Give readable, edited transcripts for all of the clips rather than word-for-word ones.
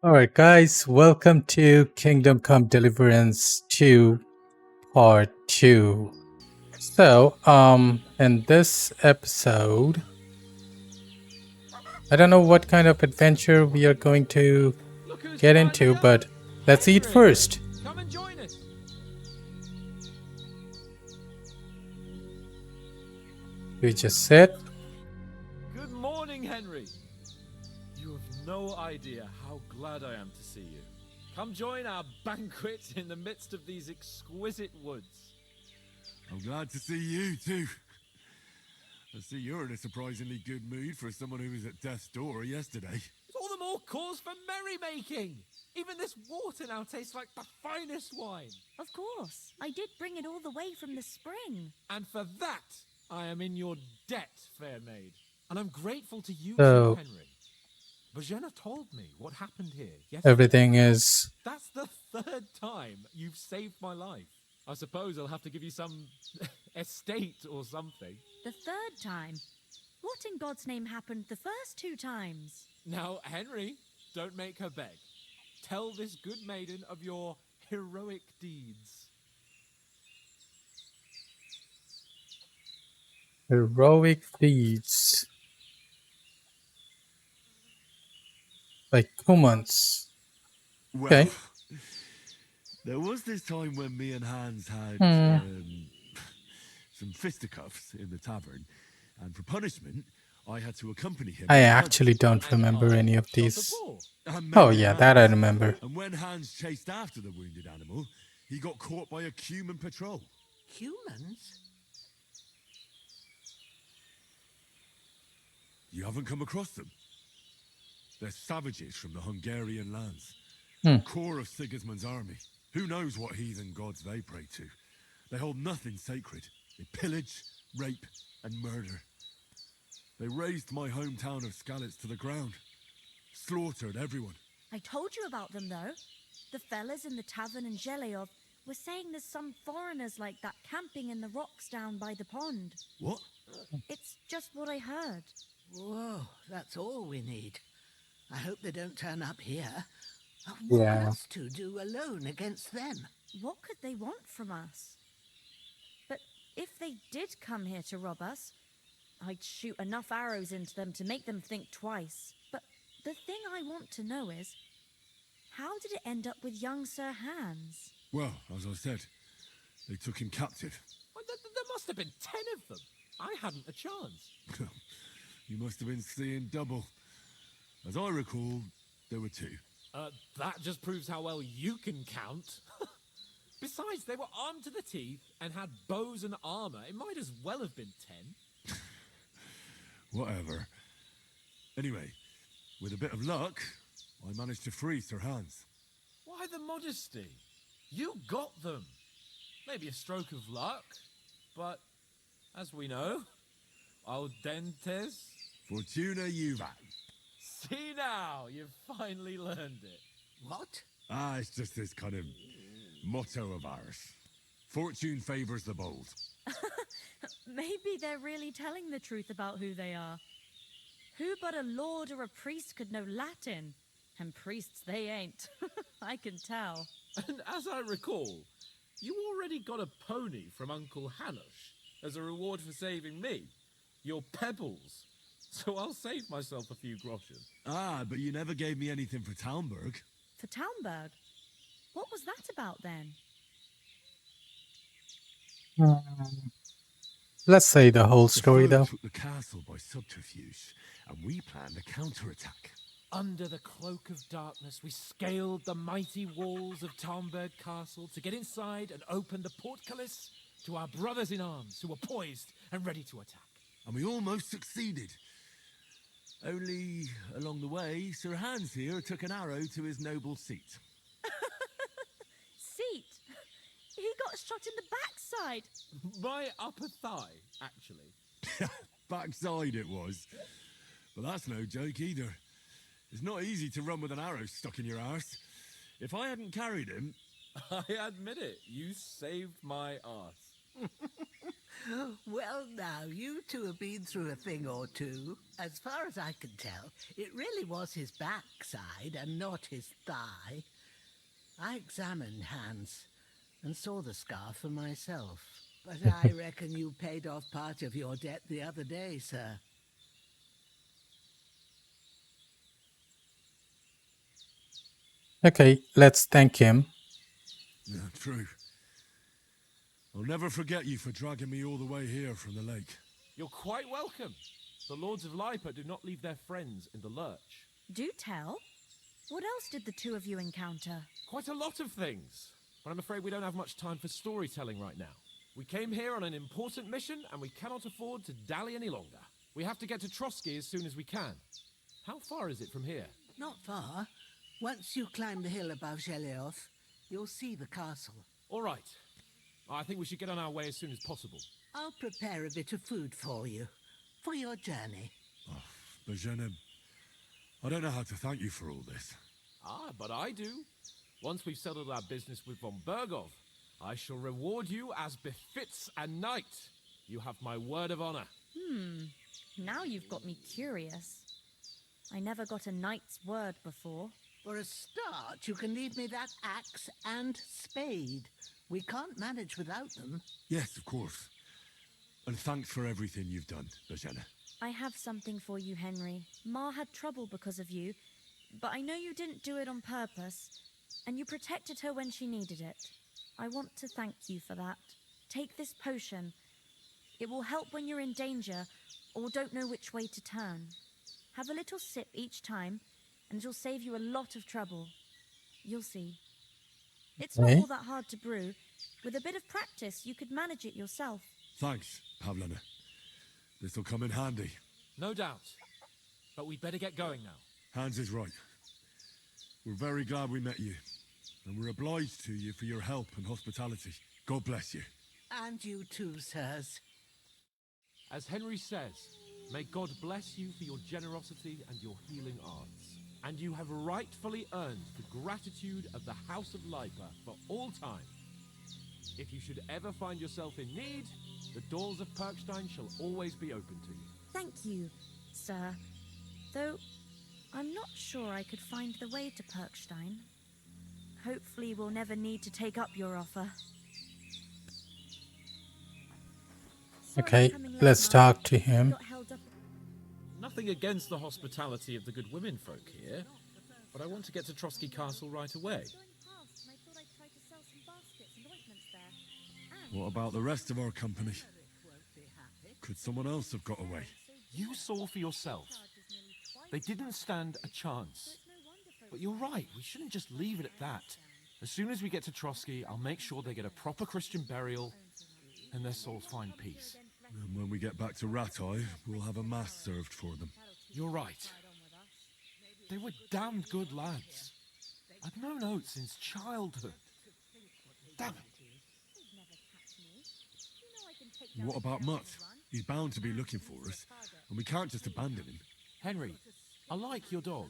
All right, guys, welcome to Kingdom Come Deliverance 2 Part 2. In this episode, I don't know what kind of adventure we are going to Look who's get finally into, up! but let's eat Henry! first. Come and join us! We just sit. Good morning, Henry! You have no idea how glad I am to see you. Come join our banquet in the midst of these exquisite woods. I'm glad to see you too. I see you're in a surprisingly good mood for someone who was at death's door yesterday. It's all the more cause for merrymaking! Even this water now tastes like the finest wine. Of course. I did bring it all the way from the spring. And for that, I am in your debt, fair maid. And I'm grateful to you So- too, Henry. Bajena told me what happened here yesterday. Everything is. That's the third time you've saved my life. I suppose I'll have to give you some estate or something. The third time? What in God's name happened the first two times? Now, Henry, don't make her beg. Tell this good maiden of your heroic deeds. Heroic deeds. Like Kumans. Well, Okay. there was this time when me and Hans had some fisticuffs in the tavern, and for punishment, I had to accompany him. I to the hunt. actually don't remember any of Shot the these. boar. And Oh, me yeah, and that I Hans- remember. And when Hans chased after the wounded animal, he got caught by a human patrol. Humans? You haven't come across them? They're savages from the Hungarian lands. Hmm. Core of Sigismund's army. Who knows what heathen gods they pray to? They hold nothing sacred. They pillage, rape, and murder. They razed my hometown of Skalitz to the ground. Slaughtered everyone. I told you about them, though. The fellas in the tavern in Zheleyov were saying there's some foreigners like that camping in the rocks down by the pond. What? It's just what I heard. Whoa, that's all we need. I hope they don't turn up here. What Yeah. can us two do alone against them? What could they want from us? But if they did come here to rob us, I'd shoot enough arrows into them to make them think twice. But the thing I want to know is, how did it end up with young Sir Hans? Well, as I said, they took him captive. Well, there must have been 10 of them. I hadn't a chance. You must have been seeing double. As I recall, there were two. That just proves how well you can count. Besides, they were armed to the teeth and had bows and armor. It might as well have been 10. Whatever. Anyway, with a bit of luck, I managed to free Sir Hans. Why the modesty? You got them. Maybe a stroke of luck, but as we know, al dentes. Fortuna juvat. See now, you've finally learned it. What? Ah, it's just this kind of motto of ours. Fortune favors the bold. Maybe they're really telling the truth about who they are. Who but a lord or a priest could know Latin? And priests they ain't. I can tell. And as I recall, you already got a pony from Uncle Hanosh as a reward for saving me. Your pebbles. So I'll save myself a few groschen. Ah, but you never gave me anything for Talmberg. For Talmberg? What was that about then? Let's say the whole The story, foe though. took the castle by subterfuge, and we planned a counterattack. Under the cloak of darkness, we scaled the mighty walls of Talmberg Castle to get inside and open the portcullis to our brothers in arms who were poised and ready to attack. And we almost succeeded. Only, along the way, Sir Hans here took an arrow to his noble seat. Seat! He got shot in the backside! My upper thigh, actually. Backside it was. But that's no joke either. It's not easy to run with an arrow stuck in your arse. If I hadn't carried him... I admit it, you saved my arse. Well, now, you two have been through a thing or two. As far as I can tell, it really was his backside and not his thigh. I examined Hans and saw the scar for myself. But I reckon you paid off part of your debt the other day, sir. Okay, let's thank him. Yeah, true. I'll never forget you for dragging me all the way here from the lake. You're quite welcome. The Lords of Lipa do not leave their friends in the lurch. Do tell. What else did the two of you encounter? Quite a lot of things. But I'm afraid we don't have much time for storytelling right now. We came here on an important mission, and we cannot afford to dally any longer. We have to get to Trotsky as soon as we can. How far is it from here? Not far. Once you climb the hill above Geleoth, you'll see the castle. All right. I think we should get on our way as soon as possible. I'll prepare a bit of food for you, for your journey. Oh, Bajenem, I don't know how to thank you for all this. Ah, but I do. Once we've settled our business with von Bergov, I shall reward you as befits a knight. You have my word of honor. Now you've got me curious. I never got a knight's word before. For a start, you can leave me that axe and spade. We can't manage without them. Yes, of course. And thanks for everything you've done, Bajena. I have something for you, Henry. Ma had trouble because of you, but I know you didn't do it on purpose, and you protected her when she needed it. I want to thank you for that. Take this potion. It will help when you're in danger or don't know which way to turn. Have a little sip each time, and it'll save you a lot of trouble. You'll see. It's not all that hard to brew. With a bit of practice, you could manage it yourself. Thanks, Pavlena. This'll come in handy. No doubt. But we'd better get going now. Hans is right. We're very glad we met you. And we're obliged to you for your help and hospitality. God bless you. And you too, sirs. As Henry says, may God bless you for your generosity and your healing arts. And you have rightfully earned the gratitude of the House of Lipa for all time. If you should ever find yourself in need, the doors of Perkstein shall always be open to you. Thank you, sir. Though, I'm not sure I could find the way to Perkstein. Hopefully we'll never need to take up your offer. Okay, let's talk to him. Nothing against the hospitality of the good women folk here, but I want to get to Trotsky Castle right away. What about the rest of our company? Could someone else have got away? You saw for yourself. They didn't stand a chance. But you're right, we shouldn't just leave it at that. As soon as we get to Trotsky, I'll make sure they get a proper Christian burial and their souls find peace. And when we get back to Ratai, we'll have a mass served for them. You're right. They were damned good lads. I've known Oates since childhood. Damn it. What about Mutt? He's bound to be looking for us, and we can't just abandon him. Henry, I like your dog,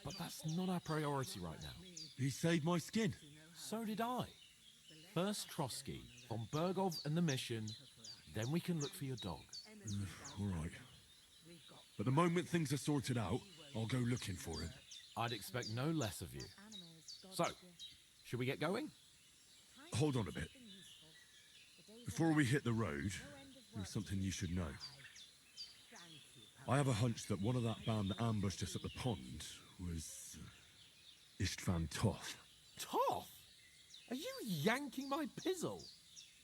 but that's not our priority right now. He saved my skin. So did I. First Trotsky, von Bergov and the mission, then we can look for your dog. All right. But the moment things are sorted out, I'll go looking for him. I'd expect no less of you. So, should we get going? Hold on a bit. Before we hit the road, there's something you should know. I have a hunch that one of that band that ambushed us at the pond was Istvan Toth. Toth? Are you yanking my pizzle?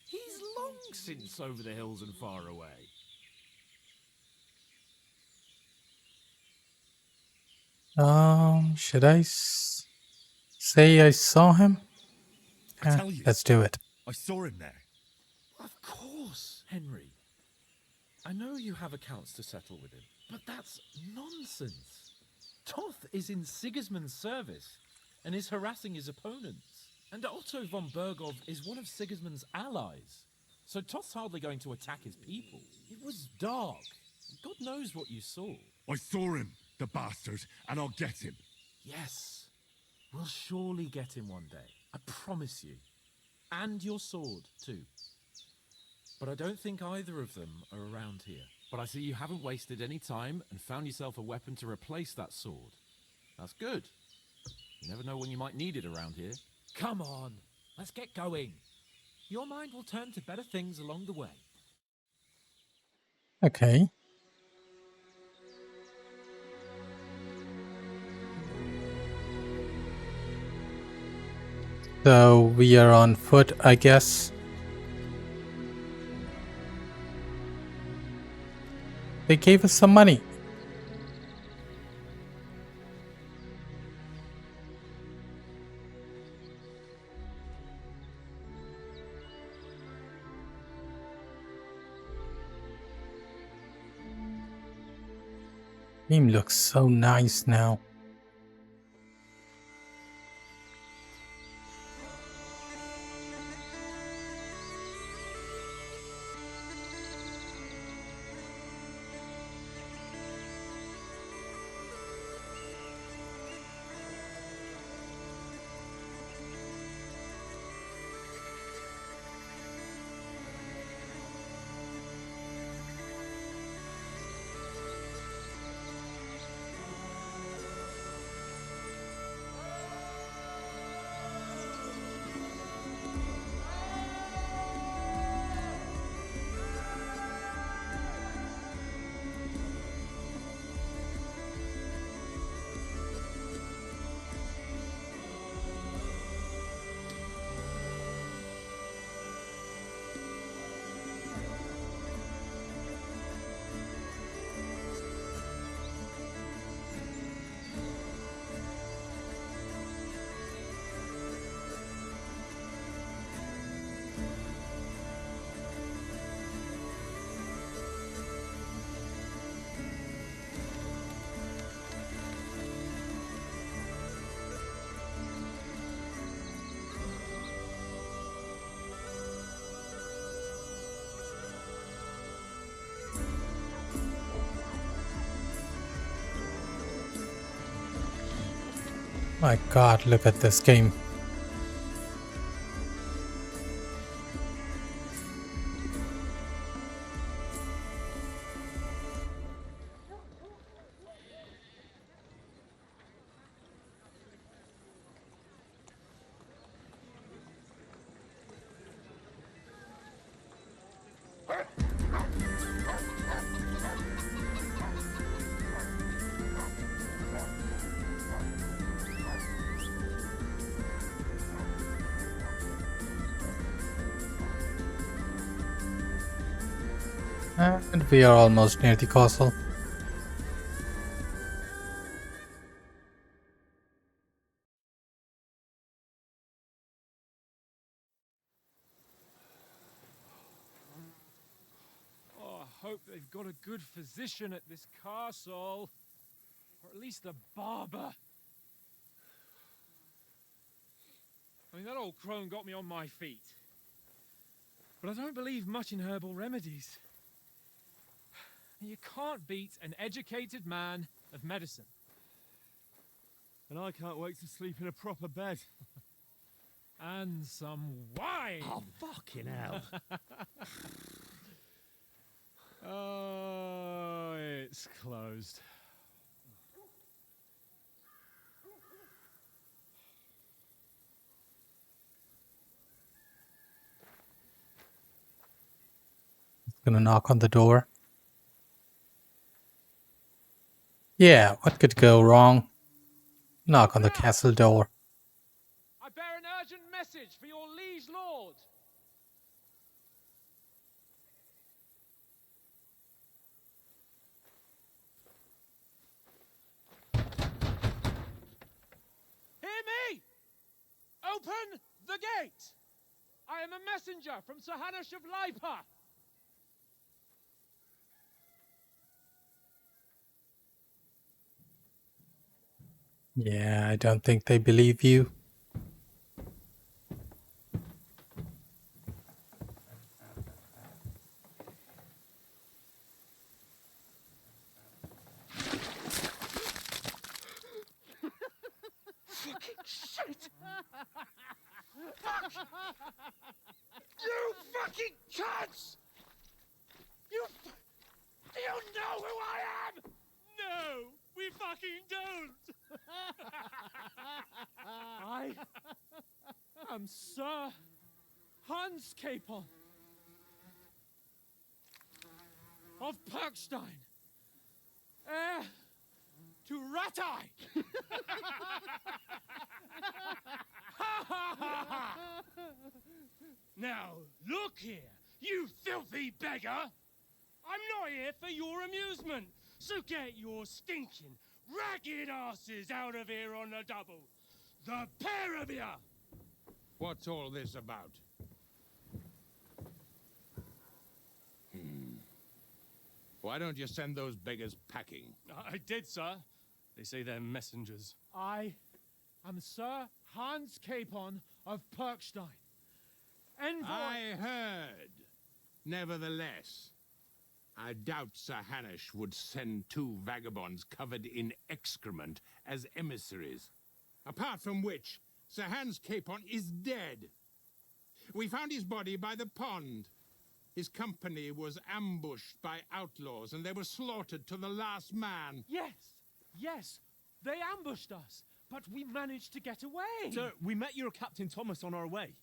He's long since over the hills and far away. Should I say I saw him? I tell you, Let's do it. I saw him there. Of course, Henry. I know you have accounts to settle with him, but that's nonsense. Toth is in Sigismund's service and is harassing his opponents. And Otto von Bergov is one of Sigismund's allies. So Toth's hardly going to attack his people. It was dark. God knows what you saw. I saw him, the bastard, and I'll get him. Yes, we'll surely get him one day. I promise you. And your sword, too. But I don't think either of them are around here. But I see you haven't wasted any time and found yourself a weapon to replace that sword. That's good. You never know when you might need it around here. Come on, let's get going. Your mind will turn to better things along the way. Okay. So we are on foot, I guess. They gave us some money. Game looks so nice now. My god, look at this game. And we are almost near the castle. Oh, I hope they've got a good physician at this castle. Or at least a barber. I mean, that old crone got me on my feet. But I don't believe much in herbal remedies. You can't beat an educated man of medicine. And I can't wait to sleep in a proper bed. And some wine! Oh, fucking hell. Oh, it's closed. Gonna knock on the door. Yeah, what could go wrong? Knock on the castle door. I bear an urgent message for your liege lord. Hear me! Open the gate! I am a messenger from Sir Hanush of Lipa. Yeah, I don't think they believe you. Shit! Fuck! You fucking cunts! Do you know who I am? No, we fucking don't. I am Sir Hans Capon of Perkstein, heir to Ratai. Now, look here, you filthy beggar. I'm not here for your amusement, so get your stinking, ragged asses out of here on the double. The pair of you! What's all this about? Why don't you send those beggars packing? I did, sir. They say they're messengers. I am Sir Hans Capon of Perkstein. Envoy... I heard. Nevertheless, I doubt Sir Hanush would send two vagabonds covered in excrement as emissaries. Apart from which, Sir Hans Capon is dead. We found his body by the pond. His company was ambushed by outlaws, and they were slaughtered to the last man. Yes, they ambushed us, but we managed to get away. Sir, we met your Captain Thomas on our way.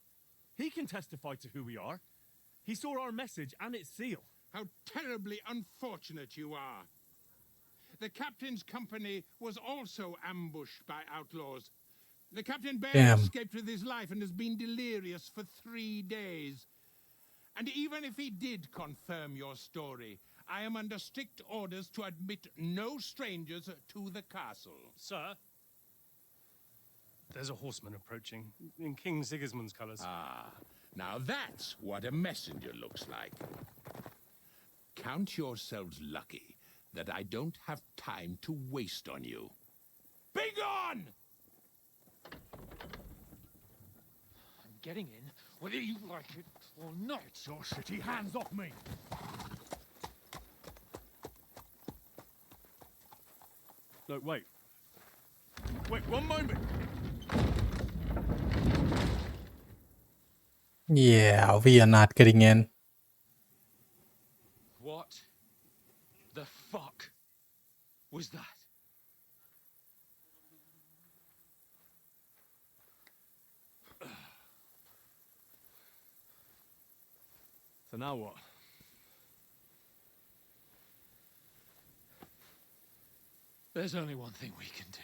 He can testify to who we are. He saw our message and its seal. How terribly unfortunate you are. The captain's company was also ambushed by outlaws. The captain barely escaped with his life and has been delirious for 3 days. And even if he did confirm your story, I am under strict orders to admit no strangers to the castle. Sir, there's a horseman approaching, in King Sigismund's colours. Ah, now that's what a messenger looks like. Count yourselves lucky that I don't have time to waste on you. Begone! I'm getting in, whether you like it or not. Your shitty hands off me! No, wait. Wait, one moment! Yeah, we are not getting in. What the fuck was that? So now what? There's only one thing we can do.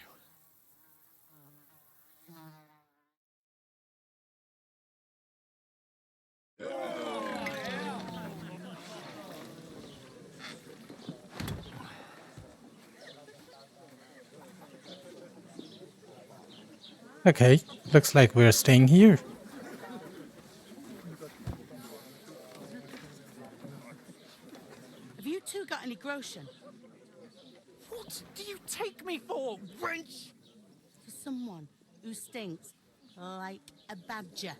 Okay, looks like we're staying here. Have you two got any groschen? What do you take me for, wench? For someone who stinks like a badger.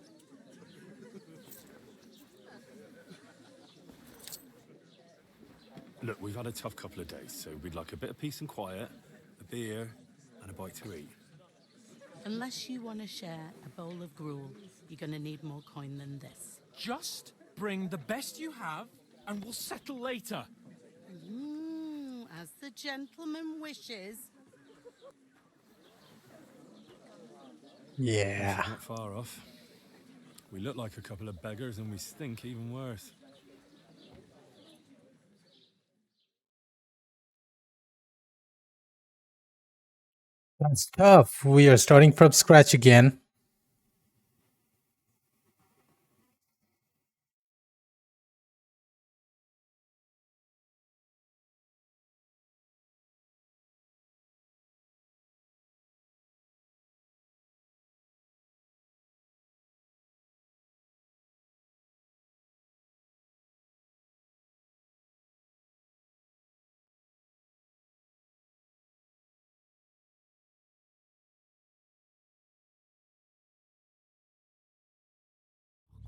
Look, we've had a tough couple of days, so we'd like a bit of peace and quiet, a beer, and a bite to eat. Unless you want to share a bowl of gruel, you're going to need more coin than this. Just bring the best you have, and we'll settle later. As the gentleman wishes. Yeah. Not far off. We look like a couple of beggars, and we stink even worse. That's tough. We are starting from scratch again.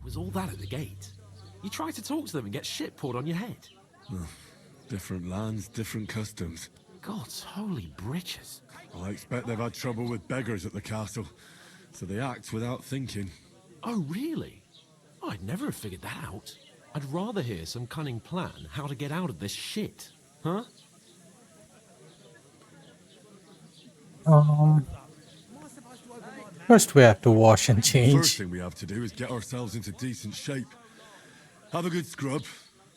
Was all that at the gate? You try to talk to them and get shit poured on your head. Different lands, different customs. God's holy britches. I expect they've had trouble with beggars at the castle, so they act without thinking. Oh, really? I'd never have figured that out. I'd rather hear some cunning plan how to get out of this shit. Huh? First we have to wash and First change. thing we have to do is get ourselves into decent shape. Have a good scrub,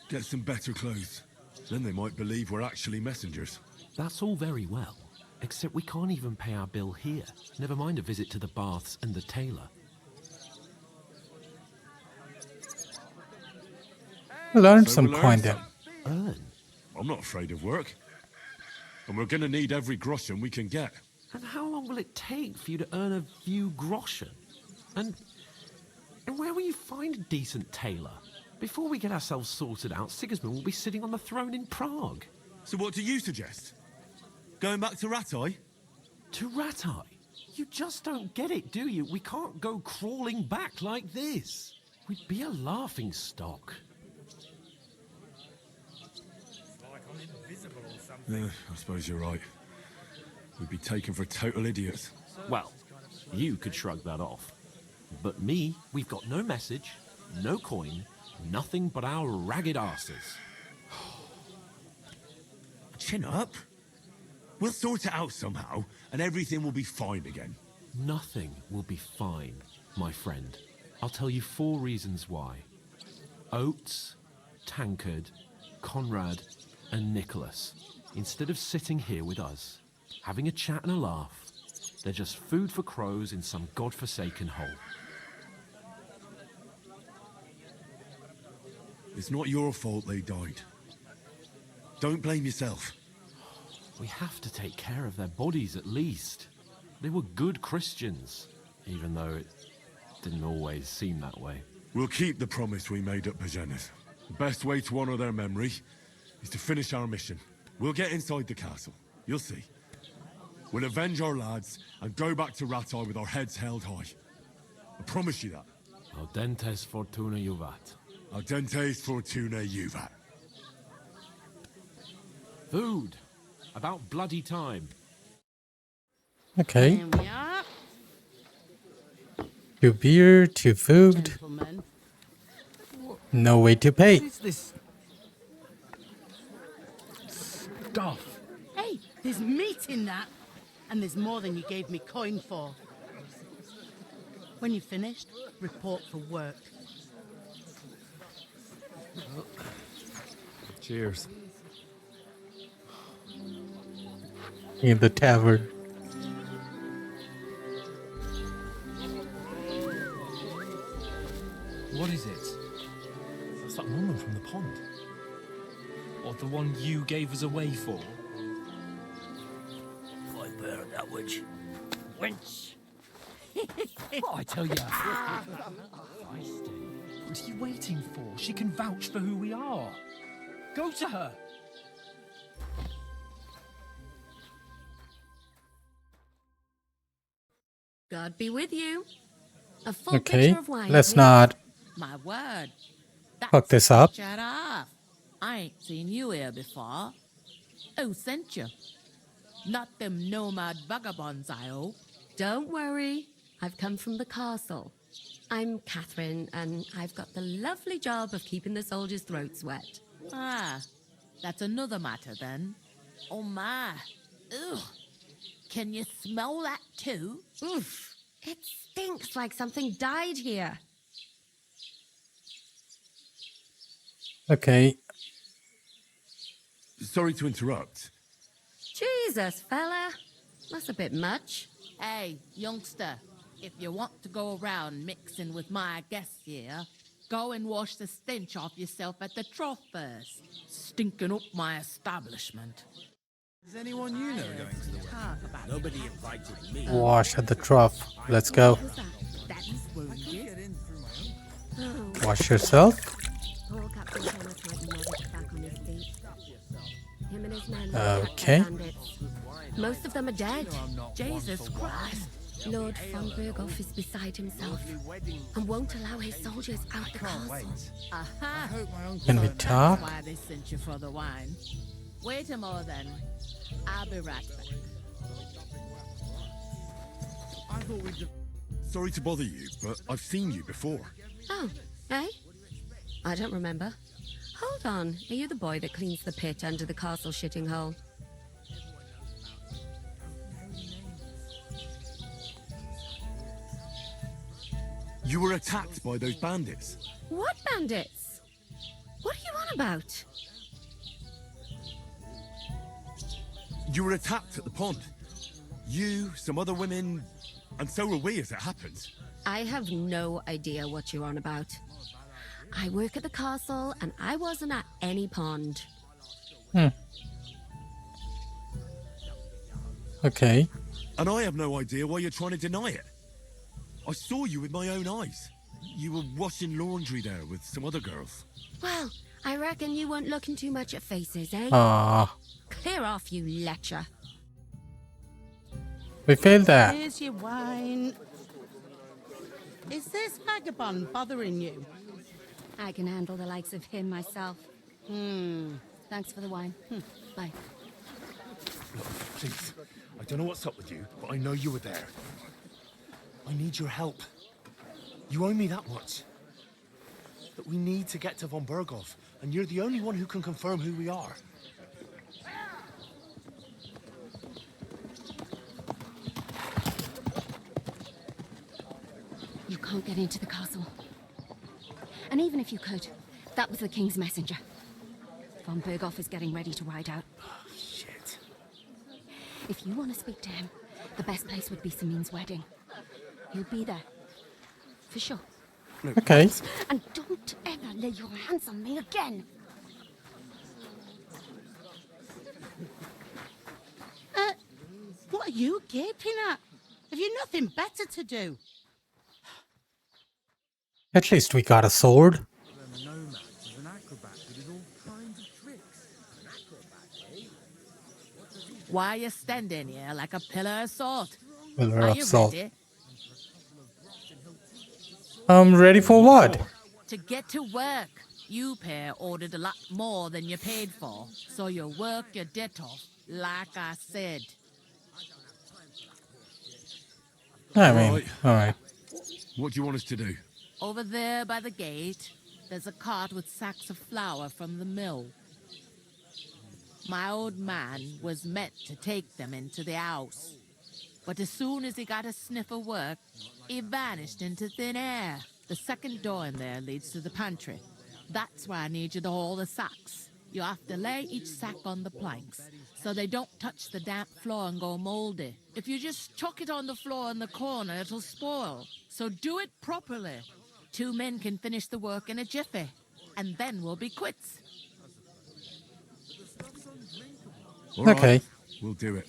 get some better clothes. Then they might believe we're actually messengers. That's all very well, except we can't even pay our bill here. Never mind a visit to the baths and the tailor. Learn So some we'll earn coin then. some. Earn? I'm not afraid of work. And we're gonna need every groschen we can get. And how long will it take for you to earn a few groschen? And where will you find a decent tailor? Before we get ourselves sorted out, Sigismund will be sitting on the throne in Prague. So what do you suggest? Going back to Ratai? To Ratai? You just don't get it, do you? We can't go crawling back like this. We'd be a laughing stock. I suppose you're right. We'd be taken for total idiots. Well, you could shrug that off. But me, we've got no message, no coin, nothing but our ragged asses. Chin up. We'll sort it out somehow, and everything will be fine again. Nothing will be fine, my friend. I'll tell you 4 reasons why. Oates, Tankard, Conrad, and Nicholas, instead of sitting here with us, having a chat and a laugh, they're just food for crows in some godforsaken hole. It's not your fault they died. Don't blame yourself. We have to take care of their bodies at least. They were good Christians, even though it didn't always seem that way. We'll keep the promise we made at Bajenis. The best way to honor their memory is to finish our mission. We'll get inside the castle. You'll see. We'll avenge our lads and go back to Ratai with our heads held high. I promise you that. Audentes fortuna juvat. Audentes fortuna juvat. Food. About bloody time. Okay. Here we are, 2 beer, 2 food, gentlemen. no way to pay. What is this stuff? Hey, there's meat in that, and there's more than you gave me coin for. When you're finished, report for work. Cheers. In the tavern. What is it? It's that woman from the pond. Or the one you gave us away for? I bear that witch. Wench! What I tell you? What are you waiting for? She can vouch for who we are. Go to her. God be with you. A full Okay, pitcher of wine. let's please. not My word. fuck this up. Shut up. I ain't seen you here before. Who sent you? Not them nomad vagabonds, I hope. Don't worry. I've come from the castle. I'm Catherine, and I've got the lovely job of keeping the soldiers' throats wet. Ah, that's another matter then. Oh my. Ugh. Can you smell that too? Oof. It stinks like something died here. Okay. Sorry to interrupt. Jesus, fella. That's a bit much. Hey, youngster, if you want to go around mixing with my guests here, go and wash the stench off yourself at the trough first. Stinking up my establishment. Is anyone you know going to the wedding? Nobody invited me. Wash at the trough. Let's go. Who's that? That's wounded. Oh, Wash yourself. poor Captain Thomas might never get back on his feet. Him and his men were Okay. bandits. Most of them are dead. Jesus Christ. Lord von Berghoff is beside himself and won't allow his soldiers out the castle. Aha. Can we So talk? That's why they sent you for the wine. Wait a moment then. I'll be right back. I thought we'd... Sorry to bother you, but I've seen you before. Oh, eh? I don't remember. Hold on, are you the boy that cleans the pit under the castle shitting hole? You were attacked by those bandits. What bandits? What are you on about? You were attacked at the pond. You, some other women, and so were we as it happens. I have no idea what you're on about. I work at the castle and I wasn't at any pond. Okay. And I have no idea why you're trying to deny it. I saw you with my own eyes. You were washing laundry there with some other girls. Well, I reckon you weren't looking too much at faces, eh? Ah, Clear off, you lecher. we failed that. Here's your wine. Is this vagabond bothering you? I can handle the likes of him myself. Thanks for the wine. Bye. Look, please. I don't know what's up with you, but I know you were there. I need your help. You owe me that much. But we need to get to von Berghoff, and you're the only one who can confirm who we are. You can't get into the castle. And even if you could, that was the king's messenger. Von Berghoff is getting ready to ride out. Shit. If you want to speak to him, the best place would be Samin's wedding. He'll be there. For sure. Okay. And don't ever lay your hands on me again. What are you gaping at? Have you nothing better to do? At least we got a sword. Why are you standing here like a pillar of salt? Pillar Are of you salt. ready? I'm ready for what? To get to work. You pair ordered a lot more than you paid for, so you work your debt off, like I said. I mean, alright. What do you want us to do? Over there by the gate, there's a cart with sacks of flour from the mill. My old man was meant to take them into the house. But as soon as he got a sniff of work, he vanished into thin air. The second door in there leads to the pantry. That's why I need you to haul the sacks. You have to lay each sack on the planks, so they don't touch the damp floor and go moldy. If you just chuck it on the floor in the corner, it'll spoil. So do it properly. 2 men can finish the work in a jiffy, and then we'll be quits. All right, Okay. we'll do it.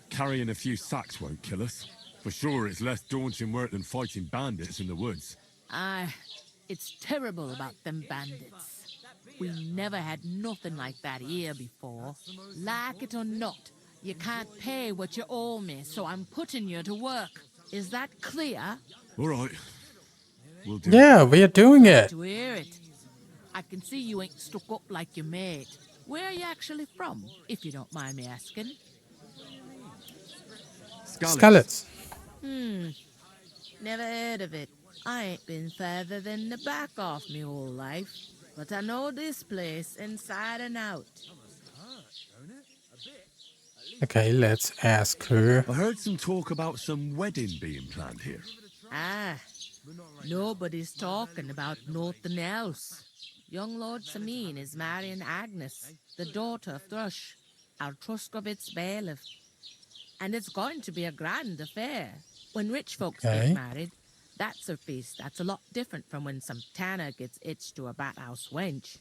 Carrying a few sacks won't kill us. For sure, it's less daunting work than fighting bandits in the woods. Aye, it's terrible about them bandits. We never had nothing like that here before. Like it or not, you can't pay what you owe me, so I'm putting you to work. Is that clear? All right, we'll do it. Yeah, we are doing it. To hear it. I can see you ain't stuck up like your mate. Where are you actually from, if you don't mind me asking? Skallets. Never heard of it. I ain't been further than the back off me whole life. But I know this place inside and out. Okay, let's ask her. I heard some talk about some wedding being planned here. Ah, nobody's talking about nothing else. Young Lord Samin is marrying Agnes, the daughter of Thrush, our Truskovitz bailiff. And it's going to be a grand affair. When rich folks Okay. get married, that's a feast that's a lot different from when some tanner gets hitched to a bathouse wench.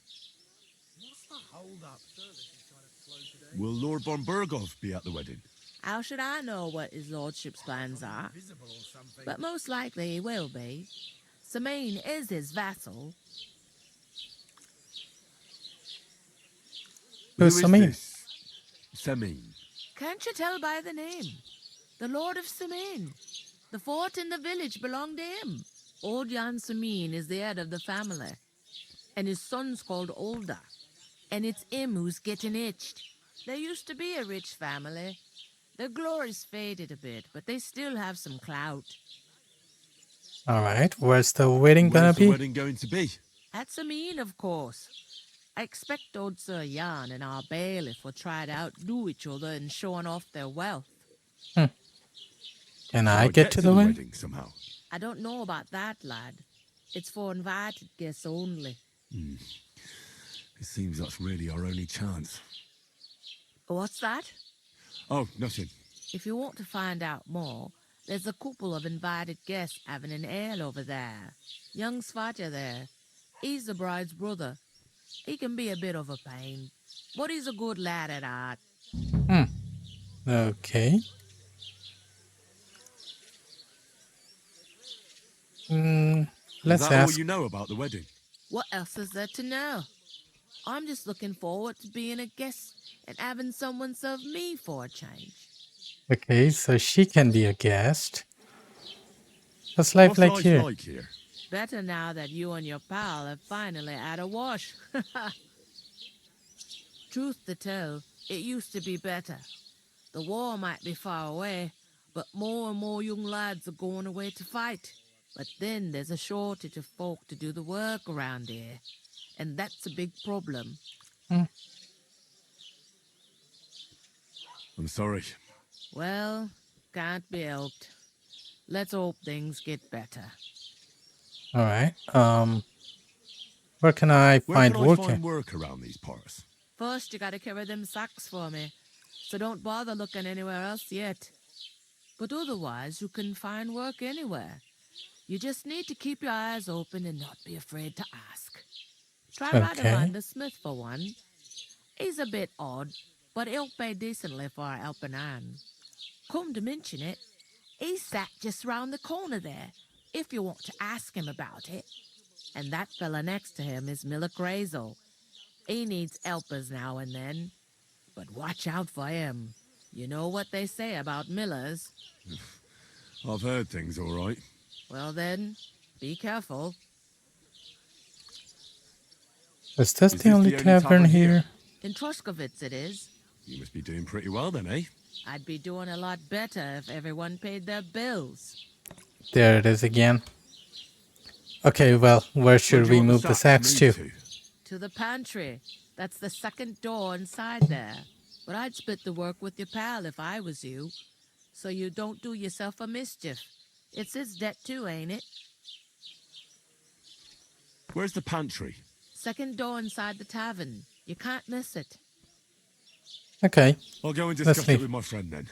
Will Lord von Berghoff be at the wedding? How should I know what his lordship's plans are? But most likely he will be. Samin is his vassal. Who's Who is Samin? this? Samin. Can't you tell by the name? The Lord of Samin. The fort in the village belonged to him. Old Jan Samin is the head of the family. And his son's called Olda. And it's him who's getting itched. There used to be a rich family. Their glory's faded a bit, but they still have some clout. Alright, where's the wedding gonna Where's the be? wedding going to be? That's a mean, of course. I expect old Sir Jan and our bailiff will try to outdo each other in showing off their wealth. Can Shall I get to the wedding? wedding somehow? I don't know about that, lad. It's for invited guests only. It seems that's really our only chance. What's that? Oh, nothing. If you want to find out more, there's a couple of invited guests having an ale over there. Young Svatja there. He's the bride's brother. He can be a bit of a pain, but he's a good lad at heart. Okay. Is Let's that all ask. you know about the wedding? What else is there to know? I'm just looking forward to being a guest and having someone serve me for a change. Okay, so she can be a guest. What's life like here? like here? Better now that you and your pal have finally had a wash. Truth to tell, it used to be better. The war might be far away, but more and more young lads are going away to fight. But then there's a shortage of folk to do the work around here, and that's a big problem. I'm sorry. Well, can't be helped. Let's hope things get better. All right. Where can I Where find can I work? find work around these parts? First, you gotta carry them sacks for me, so don't bother looking anywhere else yet. But otherwise, you can find work anywhere. You just need to keep your eyes open and not be afraid to ask. Try Okay. the Smith for one. He's a bit odd, but he'll pay decently for a helping hand. Come to mention it, he's sat just round the corner there, if you want to ask him about it. And that fella next to him is Miller Crazel. He needs helpers now and then, but watch out for him. You know what they say about Millers. I've heard things all right. Well then, be careful. Is this Is the this only the only tavern tavern here? here? In Troskovitz it is. You must be doing pretty well then, eh? I'd be doing a lot better if everyone paid their bills. There it is again. Okay, well, where should we move the sacks to? To the pantry. That's the second door inside there. But I'd split the work with your pal if I was you, so you don't do yourself a mischief. It's his debt too, ain't it? Where's the pantry? Second door inside the tavern. You can't miss it. Okay. I'll go and Let's discuss it leave. with my friend then.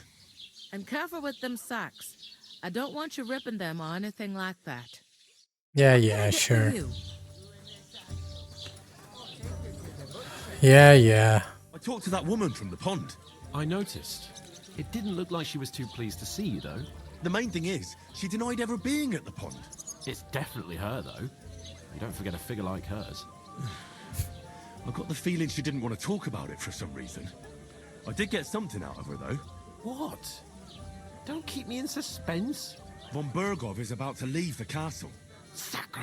And careful with them sacks. I don't want you ripping them or anything like that. Yeah, What can I yeah, get for sure. you? Yeah. I talked to that woman from the pond. I noticed. It didn't look like she was too pleased to see you, though. The main thing is, she denied ever being at the pond. It's definitely her, though. You don't forget a figure like hers. I got the feeling she didn't want to talk about it for some reason. I did get something out of her, though. What? Don't keep me in suspense. Von Bergov is about to leave the castle. Sacre!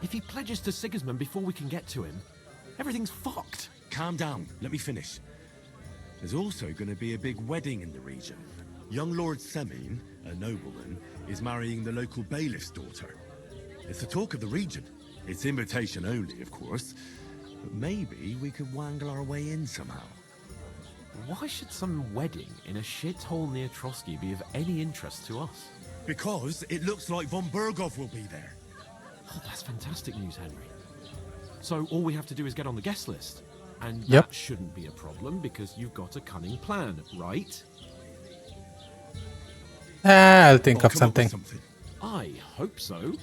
If he pledges to Sigismund before we can get to him, everything's fucked. Calm down, let me finish. There's also going to be a big wedding in the region. Young Lord Semin, a nobleman, is marrying the local bailiff's daughter. It's the talk of the region. It's invitation only, of course. But maybe we could wangle our way in somehow. Why should some wedding in a shithole near Trotsky be of any interest to us? Because it looks like Von Bergov will be there. Oh, that's fantastic news, Henry. So all we have to do is get on the guest list. And Yep. that shouldn't be a problem because you've got a cunning plan, right? I'll think I'll of come up with something. I hope so.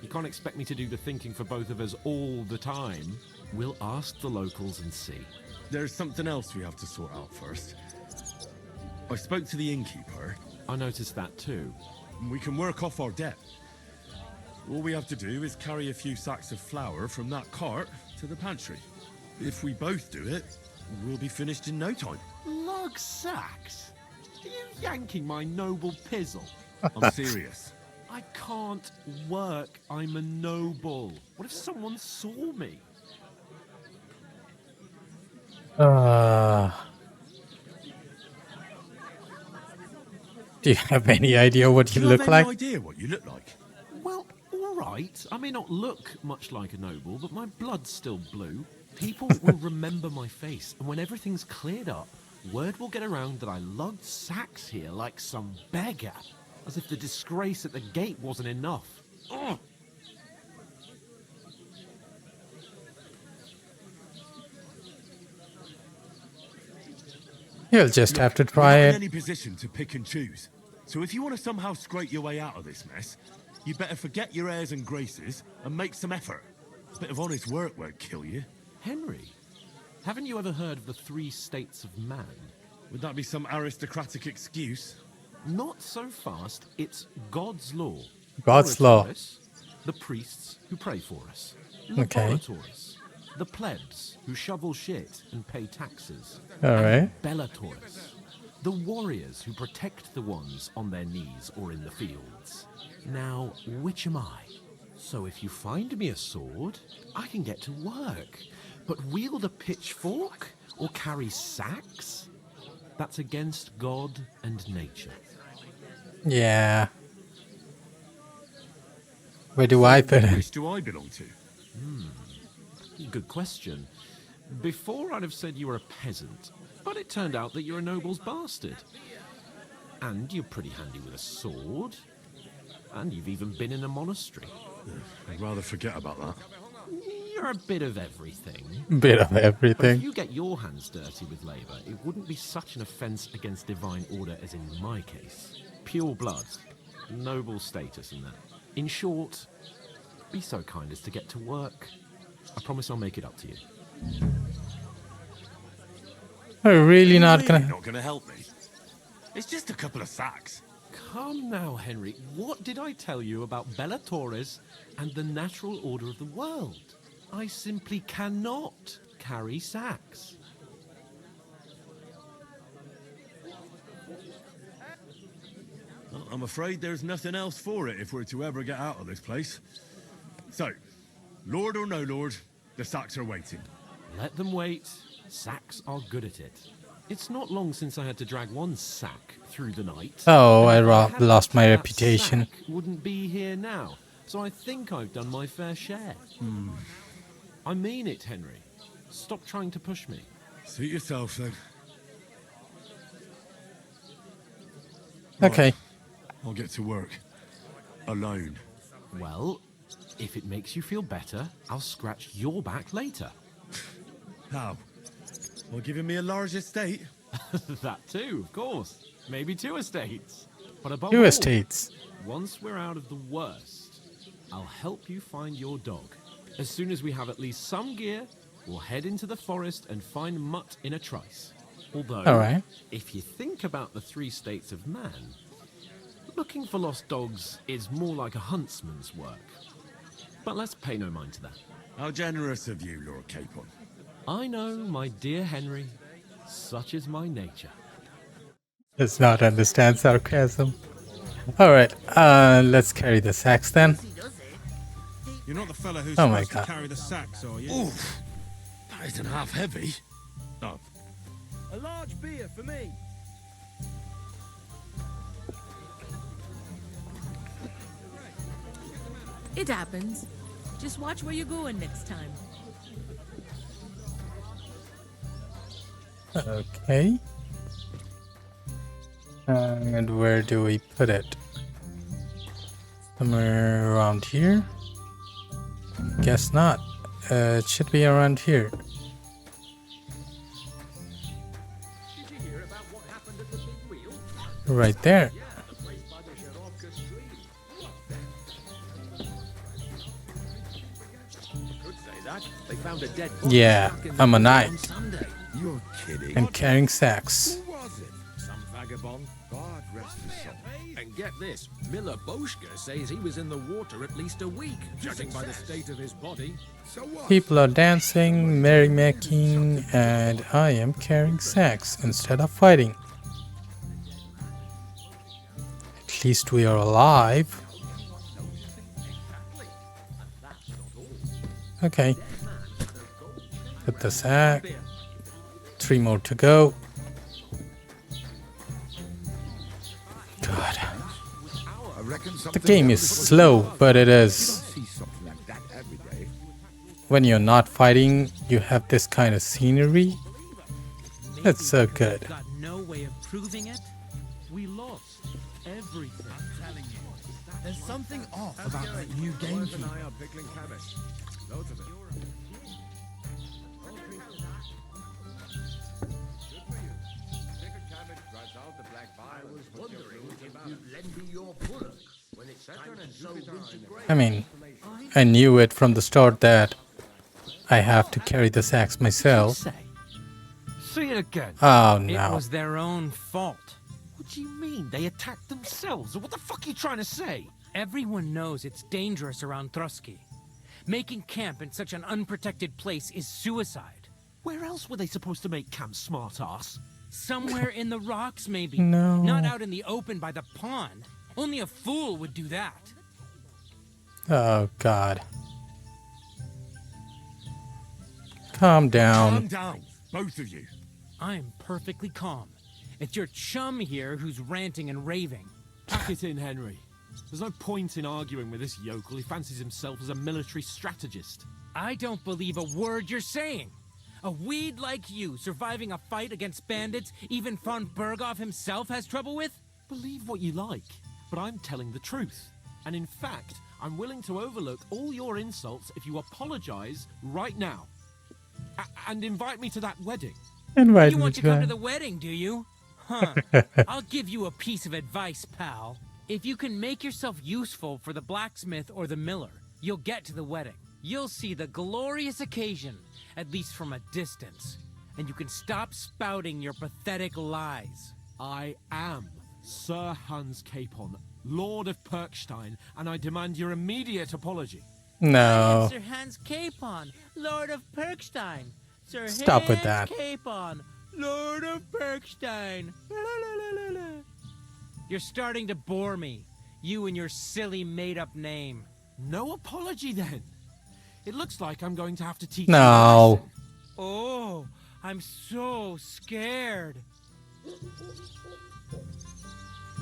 You can't expect me to do the thinking for both of us all the time. We'll ask the locals and see. There's something else we have to sort out first. I spoke to the innkeeper. I noticed that too. We can work off our debt. All we have to do is carry a few sacks of flour from that cart to the pantry. If we both do it, we'll be finished in no time. Lug sacks? Are you yanking my noble pizzle? I'm serious. I can't work. I'm a noble. What if someone saw me? Do you have any idea what Do you you have look any like? idea what you look like? Well, all right. I may not look much like a noble, but my blood's still blue. People will remember my face, and when everything's cleared up, word will get around that I lugged sacks here like some beggar, as if the disgrace at the gate wasn't enough. Ugh. You'll just have to You're try not in it. any position to pick and choose. So if you want to somehow scrape your way out of this mess, you better forget your airs and graces and make some effort. A bit of honest work won't kill you. Henry, haven't you ever heard of the 3 states of man? Would that be some aristocratic excuse? Not so fast. It's God's law. God's law. Oratores, the priests who pray for us. Okay. Laboratories, the plebs who shovel shit and pay taxes. Alright. Bellatores, the warriors who protect the ones on their knees or in the fields. Now, which am I? So if you find me a sword, I can get to work. But wield a pitchfork or carry sacks? That's against God and nature. Yeah. Where do I fit in? Which do I belong to? Good question. Before I'd have said you were a peasant, but it turned out that you're a noble's bastard. And you're pretty handy with a sword. And you've even been in a monastery. I'd rather forget about that. You're a bit of everything. Bit of But if everything. you get your hands dirty with labour, it wouldn't be such an offence against divine order as in my case. Pure blood, noble status and that. In short, be so kind as to get to work. I promise I'll make it up to you. I'm really not Really gonna. not gonna help me. It's just a couple of sacks. Come now, Henry. What did I tell you about Bellatores and the natural order of the world? I simply cannot carry sacks. Well, I'm afraid there's nothing else for it if we're to ever get out of this place. So, Lord or no Lord, the sacks are waiting. Let them wait. Sacks are good at it. It's not long since I had to drag one sack through the night. Oh, And I if hadn't, lost my that reputation. sack wouldn't be here now. So I think I've done my fair share. I mean it, Henry. Stop trying to push me. Suit yourself, then. Okay. I'll get to work. Alone. Well, if it makes you feel better, I'll scratch your back later. How? Well, giving me a large estate? That too, of course. Maybe 2 estates. But above 2 all, estates. once we're out of the worst, I'll help you find your dog. As soon as we have at least some gear, we'll head into the forest and find Mutt in a trice. Although, Alright. if you think about the 3 states of man, looking for lost dogs is more like a huntsman's work. But let's pay no mind to that. How generous of you, Lord Capon. I know, my dear Henry, such is my nature. Does not understand sarcasm. Alright, let's carry the sacks then. You're not the fella who's Oh my supposed God. to carry the sacks, are you? Oof! That isn't half heavy. Oh, A large beer for me. It happens. Just watch where you're going next time. Okay. And where do we put it? Somewhere around here? Guess not. It should be around here. Right there. They found a dead Yeah, I'm a knight. You're kidding. And carrying sacks. Who was it? Some vagabond. God rest his soul. And get this, Miller Boschke says he was in the water at least a week, judging by the state of his body. So what? People are dancing, merrymaking, and I am carrying sacks instead of fighting. At least we are alive. Okay. Put the sack. 3 more to go. God. The game is slow, but it is. See something like that every day. When you're not fighting, you have this kind of scenery. It's so good. Got no way of proving it. We lost everything. I'm telling you, there's something off about that new gamekeeper. I are pickling cabbage. Loads of it. I mean, I knew it from the start that I have to carry this axe myself. Say it again. Oh It no. was their own fault. What do you mean? They attacked themselves? What the fuck are you trying to say? Everyone knows it's dangerous around Trotsky. Making camp in such an unprotected place is suicide. Where else were they supposed to make camp, smart-ass? Somewhere in the rocks, maybe. No. Not out in the open by the pond. Only a fool would do that. Oh god. Calm down. Calm down, both of you. I'm perfectly calm. It's your chum here who's ranting and raving. Pack it in, Henry. There's no point in arguing with this yokel. He fancies himself as a military strategist. I don't believe a word you're saying. A weed like you surviving a fight against bandits even von Berghoff himself has trouble with? Believe what you like, but I'm telling the truth. And in fact, I'm willing to overlook all your insults if you apologize right now. And invite me to that wedding. Invite You me want to to come that. to the wedding, do you? Huh. I'll give you a piece of advice, pal. If you can make yourself useful for the blacksmith or the miller, you'll get to the wedding. You'll see the glorious occasion, at least from a distance. And you can stop spouting your pathetic lies. I am Sir Hans Capon, Lord of Perkstein, and I demand your immediate apology. No. Sir Hans Capon, Lord of Perkstein. Sir Stop with Hans that. Capon, Lord of Perkstein. La, la, la, la, la. You're starting to bore me. You and your silly made-up name. No apology, then. It looks like I'm going to have to teach No. you a lesson. Oh, I'm so scared.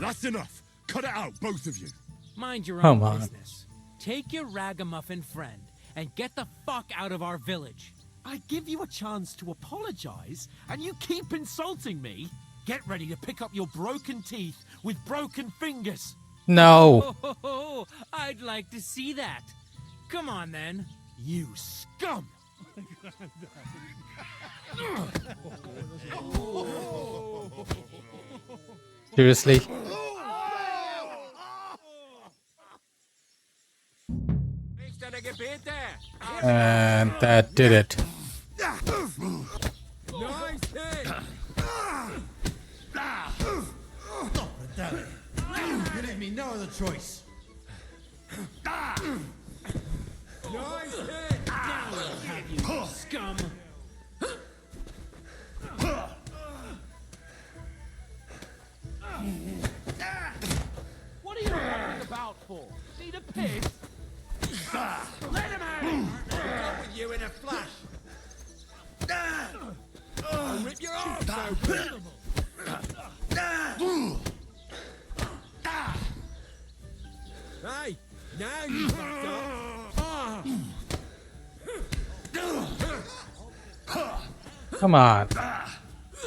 That's enough. Cut it out, both of you. Mind your Come own on. business. Take your ragamuffin friend and get the fuck out of our village. I give you a chance to apologize, and you keep insulting me. Get ready to pick up your broken teeth with broken fingers. No. Oh, I'd like to see that. Come on, then. You scum! Seriously? And that did it. Nice hit! You leave me no other choice. Nice hit! Have you, scum? What are you talking about for? Need a piss? Let him out! I'll go with you in a flash. I'll rip your arms open. Hey, now you fucked up. Come on.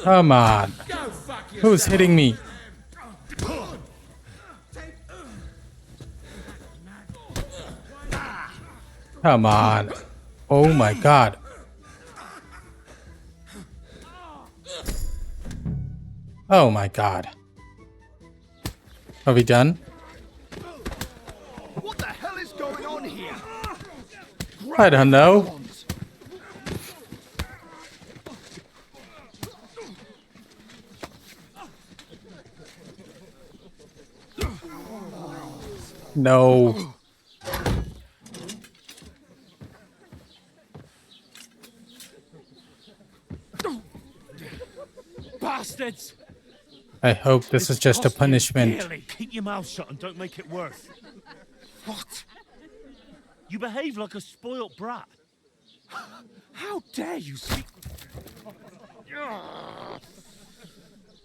Come on. Go fuck yourself. Who's hitting me? Come on. Oh my god. Oh my god. Are we done? What the hell is going on here? I don't know. No. Bastards! I hope this is just a punishment. Keep your mouth shut and don't make it worse. What? You behave like a spoilt brat. How dare you speak?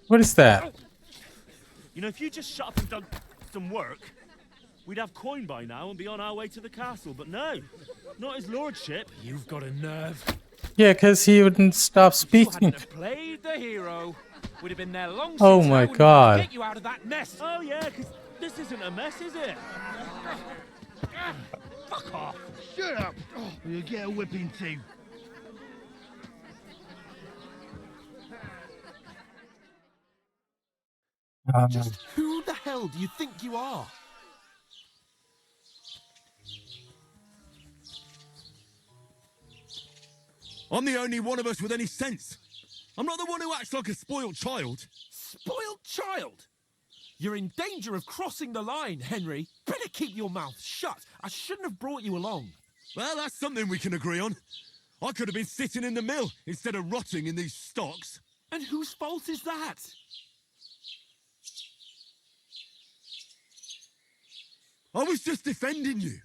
What is that? You know, if you just shut up and done some work, we'd have coin by now and be on our way to the castle, but no, not his lordship. You've got a nerve. Yeah, because he wouldn't stop You speaking. hadn't have played the hero. We'd have been there long since. Oh my now, and God. Get you out of that mess. Oh yeah, because this isn't a mess, is it? Fuck off. Shut up! You'll get a whipping too. Just who the hell do you think you are? I'm the only one of us with any sense. I'm not the one who acts like a spoiled child. Spoiled child? You're in danger of crossing the line, Henry. Better keep your mouth shut. I shouldn't have brought you along. Well, that's something we can agree on. I could have been sitting in the mill instead of rotting in these stocks. And whose fault is that? I was just defending you.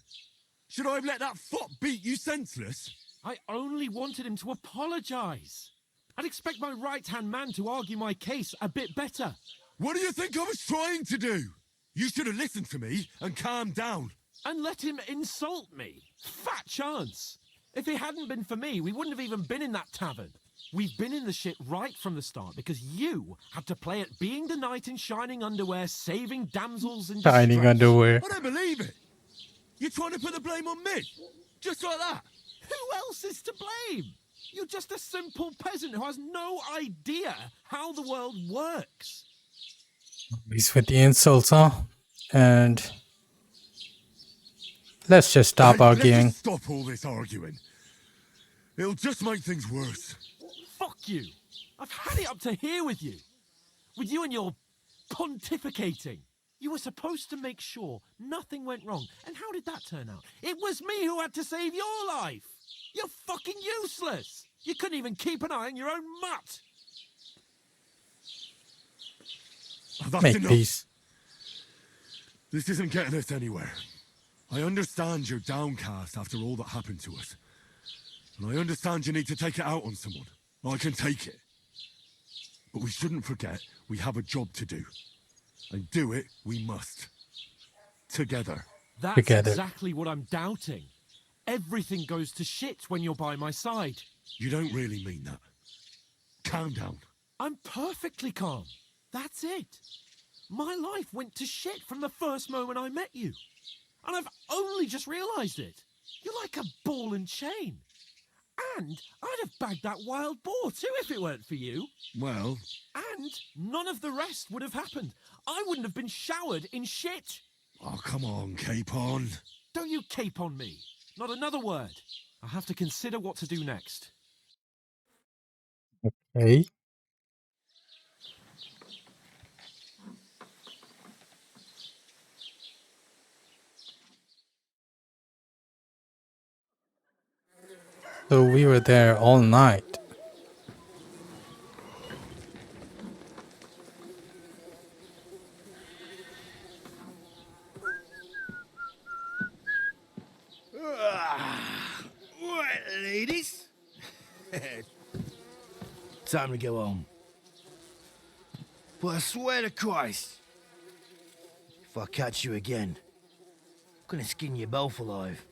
Should I have let that fop beat you senseless? I only wanted him to apologise. I'd expect my right-hand man to argue my case a bit better. What do you think I was trying to do? You should have listened to me and calmed down. And let him insult me. Fat chance. If it hadn't been for me, we wouldn't have even been in that tavern. We've been in the shit right from the start because you had to play at being the knight in shining underwear, saving damsels in Shining distress. underwear. I don't believe it. You're trying to put the blame on me. Just like that. Who else is to blame? You're just a simple peasant who has no idea how the world works. He's with the insults, huh? And let's just stop arguing. Let's just stop all this arguing. It'll just make things worse. Fuck you. I've had it up to here with you. With you and your pontificating. You were supposed to make sure nothing went wrong. And how did that turn out? It was me who had to save your life. You're fucking useless. You couldn't even keep an eye on your own mutt. Oh, that's Make enough. peace. This isn't getting us anywhere. I understand you're downcast after all that happened to us. And I understand you need to take it out on someone. I can take it. But we shouldn't forget we have a job to do. And do it we must. Together. That's Together. exactly what I'm doubting. Everything goes to shit when you're by my side. You don't really mean that. Calm down. I'm perfectly calm. That's it. My life went to shit from the first moment I met you. And I've only just realised it. You're like a ball and chain. And I'd have bagged that wild boar too if it weren't for you. Well... And none of the rest would have happened. I wouldn't have been showered in shit. Oh, come on, Capon. Don't you cape on me. Not another word. I'll have to consider what to do next. Okay. So we were there all night. Right, ladies. Time to go home. But I swear to Christ, if I catch you again, I'm gonna skin you both alive.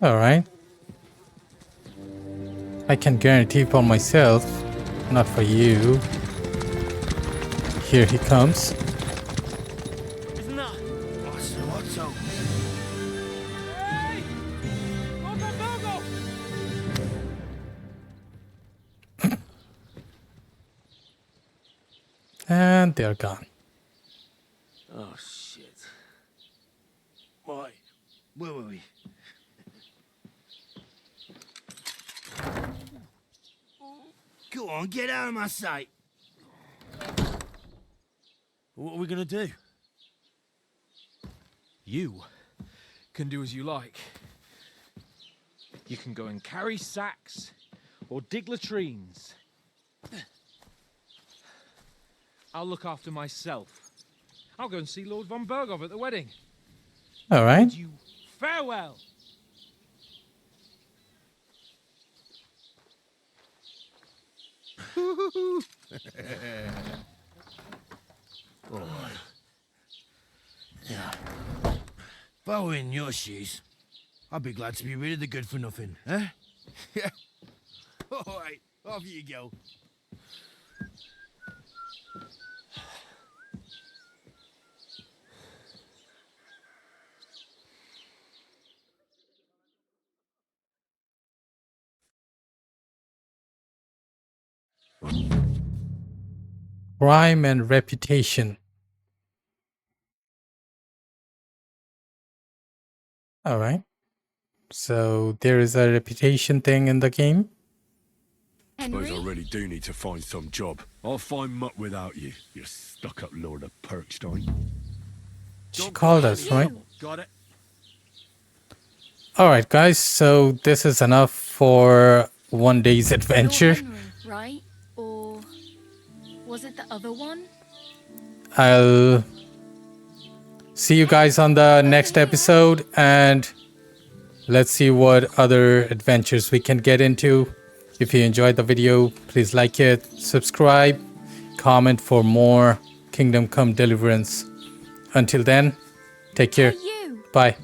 Alright. I can guarantee for myself, not for you. Here he comes. Isn't that? Otto. Hey! And they're gone. Oh shit. Right, where were we? Go on, get out of my sight. What are we gonna do? You can do as you like. You can go and carry sacks or dig latrines. I'll look after myself. I'll go and see Lord von Berghoff at the wedding. Alright. Bid you farewell. Right. Yeah. If I were in your shoes, I'd be glad to be rid of the good for nothing, eh? Yeah. Alright, off you go. Crime and reputation. All right. So there is a reputation thing in the game. Suppose I really do need to find some job. I'll find mutt without you, you stuck-up lord of Perkstein. She called us, right? Got it. All right, guys. So this is enough for one day's adventure. Henry, right? Or was it the other one? I'll see you guys on the next episode, and let's see what other adventures we can get into. If you enjoyed the video, please like it, subscribe, comment for more Kingdom Come Deliverance. Until then, take care. Bye.